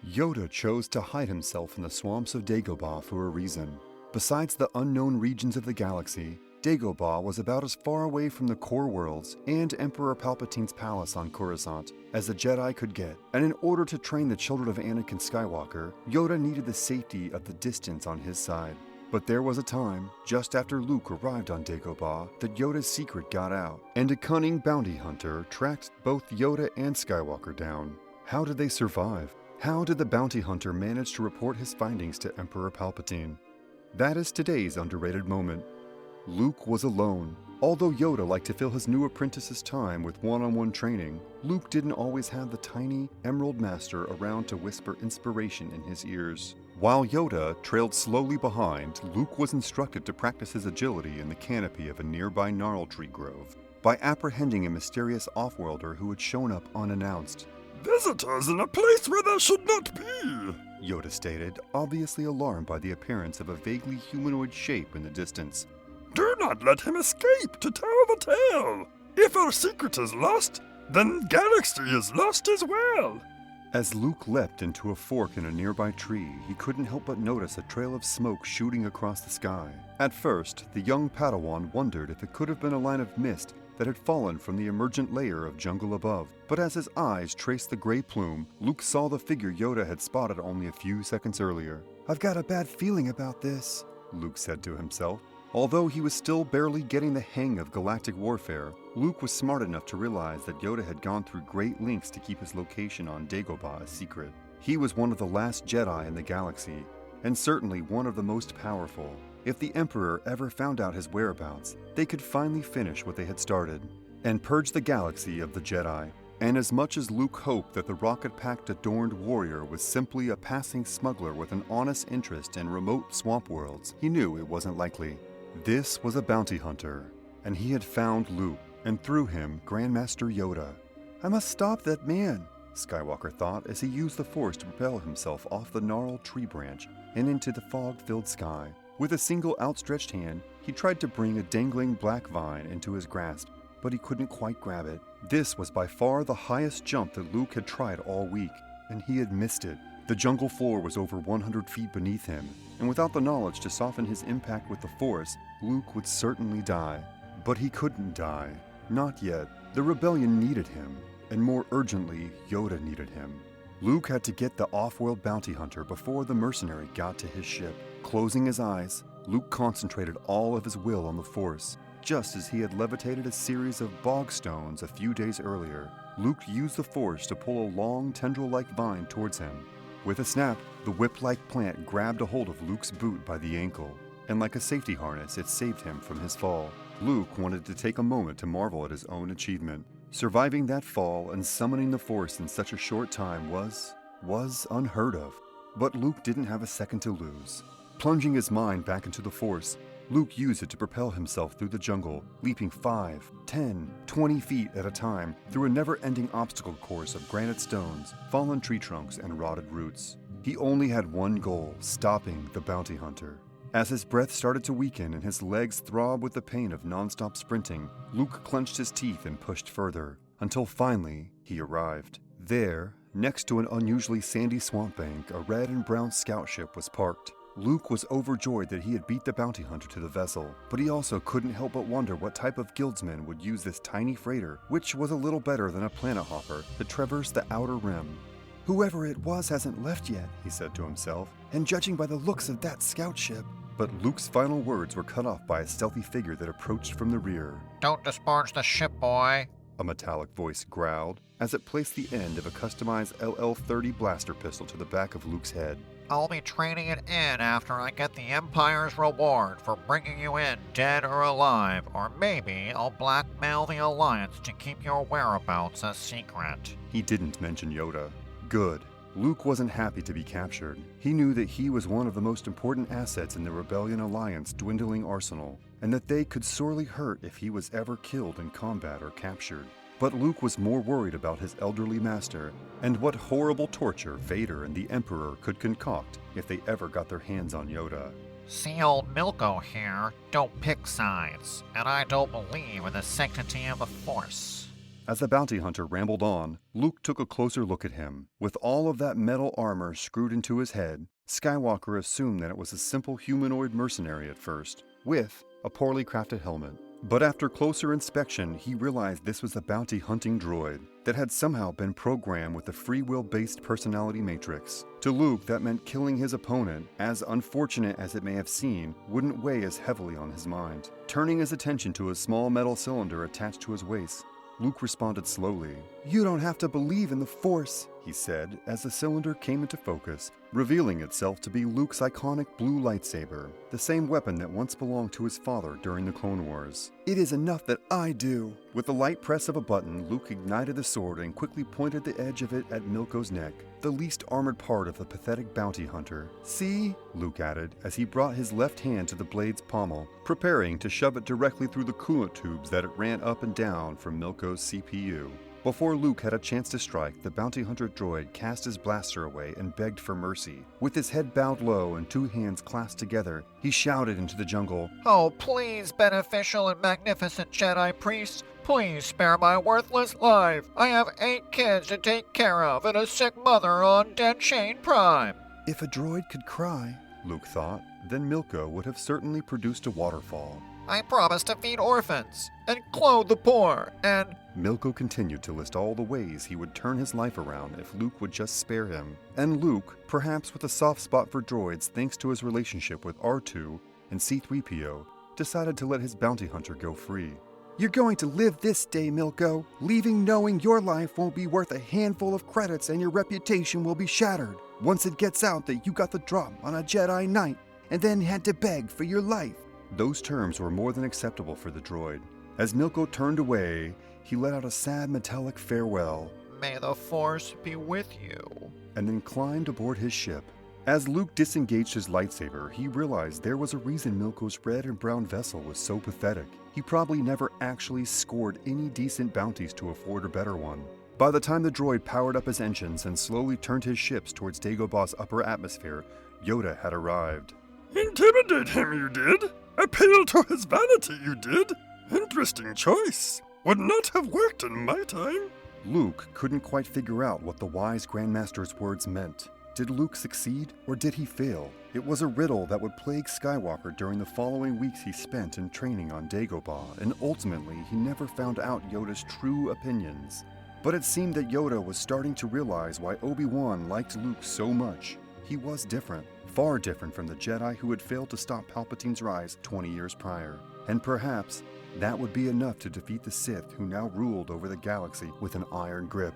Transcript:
Yoda chose to hide himself in the swamps of Dagobah for a reason. Besides the unknown regions of the galaxy, Dagobah was about as far away from the core worlds and Emperor Palpatine's palace on Coruscant as the Jedi could get, and in order to train the children of Anakin Skywalker, Yoda needed the safety of the distance on his side. But there was a time, just after Luke arrived on Dagobah, that Yoda's secret got out, and a cunning bounty hunter tracked both Yoda and Skywalker down. How did they survive? How did the bounty hunter manage to report his findings to Emperor Palpatine? That is today's underrated moment. Luke was alone. Although Yoda liked to fill his new apprentice's time with one-on-one training, Luke didn't always have the tiny Emerald Master around to whisper inspiration in his ears. While Yoda trailed slowly behind, Luke was instructed to practice his agility in the canopy of a nearby gnarl tree grove by apprehending a mysterious off-worlder who had shown up unannounced. "Visitors in a place where there should not be," Yoda stated, obviously alarmed by the appearance of a vaguely humanoid shape in the distance. "Do not let him escape to tell the tale. If our secret is lost, then galaxy is lost as well." As Luke leapt into a fork in a nearby tree, he couldn't help but notice a trail of smoke shooting across the sky. At first, the young Padawan wondered if it could have been a line of mist that had fallen from the emergent layer of jungle above. But as his eyes traced the gray plume, Luke saw the figure Yoda had spotted only a few seconds earlier. "I've got a bad feeling about this," Luke said to himself. Although he was still barely getting the hang of galactic warfare, Luke was smart enough to realize that Yoda had gone through great lengths to keep his location on Dagobah a secret. He was one of the last Jedi in the galaxy, and certainly one of the most powerful. If the Emperor ever found out his whereabouts, they could finally finish what they had started, and purge the galaxy of the Jedi. And as much as Luke hoped that the rocket-packed adorned warrior was simply a passing smuggler with an honest interest in remote swamp worlds, he knew it wasn't likely. This was a bounty hunter, and he had found Luke, and through him, Grandmaster Yoda. "I must stop that man," Skywalker thought as he used the Force to propel himself off the gnarled tree branch and into the fog-filled sky. With a single outstretched hand, he tried to bring a dangling black vine into his grasp, but he couldn't quite grab it. This was by far the highest jump that Luke had tried all week, and he had missed it. The jungle floor was over 100 feet beneath him, and without the knowledge to soften his impact with the Force, Luke would certainly die. But he couldn't die. Not yet. The rebellion needed him, and more urgently, Yoda needed him. Luke had to get the off-world bounty hunter before the mercenary got to his ship. Closing his eyes, Luke concentrated all of his will on the Force. Just as he had levitated a series of bog stones a few days earlier, Luke used the Force to pull a long tendril-like vine towards him. With a snap, the whip-like plant grabbed a hold of Luke's boot by the ankle, and like a safety harness, it saved him from his fall. Luke wanted to take a moment to marvel at his own achievement. Surviving that fall and summoning the Force in such a short time was unheard of. But Luke didn't have a second to lose. Plunging his mind back into the Force, Luke used it to propel himself through the jungle, leaping 5, 10, 20 feet at a time through a never-ending obstacle course of granite stones, fallen tree trunks, and rotted roots. He only had one goal: stopping the bounty hunter. As his breath started to weaken and his legs throbbed with the pain of non-stop sprinting, Luke clenched his teeth and pushed further, until finally he arrived. There, next to an unusually sandy swamp bank, a red and brown scout ship was parked. Luke was overjoyed that he had beat the bounty hunter to the vessel, but he also couldn't help but wonder what type of guildsman would use this tiny freighter, which was a little better than a planet hopper, to traverse the outer rim. "Whoever it was hasn't left yet," he said to himself, "and judging by the looks of that scout ship..." But Luke's final words were cut off by a stealthy figure that approached from the rear. "Don't disparage the ship, boy," a metallic voice growled, as it placed the end of a customized LL-30 blaster pistol to the back of Luke's head. "I'll be trading it in after I get the Empire's reward for bringing you in dead or alive, or maybe I'll blackmail the Alliance to keep your whereabouts a secret." He didn't mention Yoda. Good. Luke wasn't happy to be captured. He knew that he was one of the most important assets in the Rebellion Alliance dwindling arsenal, and that they could sorely hurt if he was ever killed in combat or captured. But Luke was more worried about his elderly master and what horrible torture Vader and the Emperor could concoct if they ever got their hands on Yoda. "See, old Milko here don't pick sides, and I don't believe in the sanctity of the Force." As the bounty hunter rambled on, Luke took a closer look at him. With all of that metal armor screwed into his head, Skywalker assumed that it was a simple humanoid mercenary at first, with a poorly crafted helmet. But after closer inspection, he realized this was a bounty hunting droid that had somehow been programmed with a free will-based personality matrix. To Luke, that meant killing his opponent, as unfortunate as it may have seemed, wouldn't weigh as heavily on his mind. Turning his attention to a small metal cylinder attached to his waist, Luke responded slowly. "You don't have to believe in the Force," he said as the cylinder came into focus, revealing itself to be Luke's iconic blue lightsaber, the same weapon that once belonged to his father during the Clone Wars. "It is enough that I do." With the light press of a button, Luke ignited the sword and quickly pointed the edge of it at Milko's neck, the least armored part of the pathetic bounty hunter. "See?" Luke added as he brought his left hand to the blade's pommel, preparing to shove it directly through the coolant tubes that it ran up and down from Milko's CPU. Before Luke had a chance to strike, the bounty hunter droid cast his blaster away and begged for mercy. With his head bowed low and two hands clasped together, he shouted into the jungle, "Oh, please, beneficial and magnificent Jedi priest, please spare my worthless life. I have 8 kids to take care of and a sick mother on Dead Shane Prime." If a droid could cry, Luke thought, then Milko would have certainly produced a waterfall. "I promise to feed orphans and clothe the poor and—" Milko continued to list all the ways he would turn his life around if Luke would just spare him. And Luke, perhaps with a soft spot for droids thanks to his relationship with R2 and C-3PO, decided to let his bounty hunter go free. "You're going to live this day, Milko, leaving knowing your life won't be worth a handful of credits and your reputation will be shattered. Once it gets out that you got the drop on a Jedi Knight and then had to beg for your life." Those terms were more than acceptable for the droid. As Milko turned away, he let out a sad metallic farewell, "May the Force be with you," and then climbed aboard his ship. As Luke disengaged his lightsaber, he realized there was a reason Milko's red and brown vessel was so pathetic. He probably never actually scored any decent bounties to afford a better one. By the time the droid powered up his engines and slowly turned his ships towards Dagobah's upper atmosphere, Yoda had arrived. Intimidate him, you did? Appeal to his vanity, you did? Interesting choice. Would not have worked in my time. Luke couldn't quite figure out what the wise Grandmaster's words meant. Did Luke succeed, or did he fail? It was a riddle that would plague Skywalker during the following weeks he spent in training on Dagobah, and ultimately he never found out Yoda's true opinions. But it seemed that Yoda was starting to realize why Obi-Wan liked Luke so much. He was different, far different from the Jedi who had failed to stop Palpatine's rise 20 years prior. And perhaps that would be enough to defeat the Sith who now ruled over the galaxy with an iron grip.